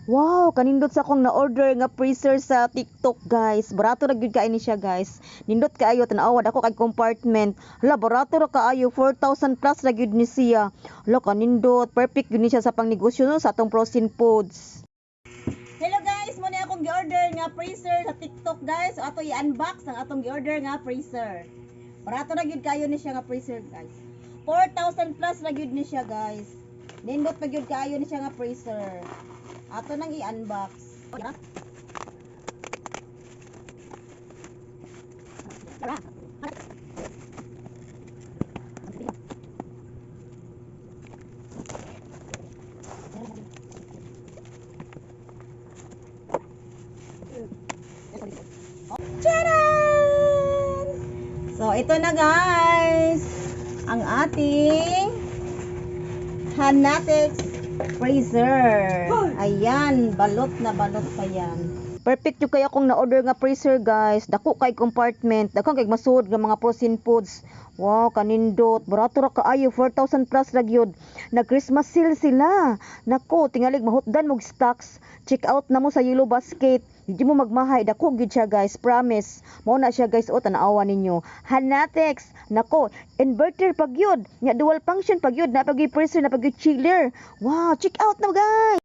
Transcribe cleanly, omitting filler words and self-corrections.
Wow, kanindot sa akong na-order nga freezer sa TikTok, guys. Barato ra gyud kaayo ni siya, guys. Nindot kaayo tan-awad ako kay compartment. Hala, barato ra kaayo, 4,000 plus ra gyud ni siya. Hala, kanindot. Perfect gyud ni siya sa pangnegosyo no, sa atong frozen foods. Hello guys, mo ni akong gi-order nga freezer sa TikTok, guys. So ato i-unbox ang atong gi-order nga freezer. Barato ra gyud kaayo ni siya nga freezer, guys. 4,000 plus ra gyud ni siya, guys. Nindot pa gyud kaayo ni siya nga freezer. Ato nang i-unbox. Tcharan! So, ito na guys. Ang ating Hanatex freezer. Ayan, balot na balot pa yan. Perfect yung kaya kung na-order nga freezer, guys. Dako kay compartment. Dako kay masuod nga mga frozen foods. Wow, kanindot. Barato ra kaayo, 4,000 plus ra gyud. Nag-Christmas sale sila. Nako, tingalig mahutdan mog stocks. Check out na mo sa Yellow Basket. Hindi mo magmahay. Dako gyud siya, guys. Promise. Mao na siya, guys. O, tanawa ninyo. Hanatex. Nako, inverter pag yun. Nya dual function pag yun. Napag freezer, napag chiller. Wow, check out na, guys.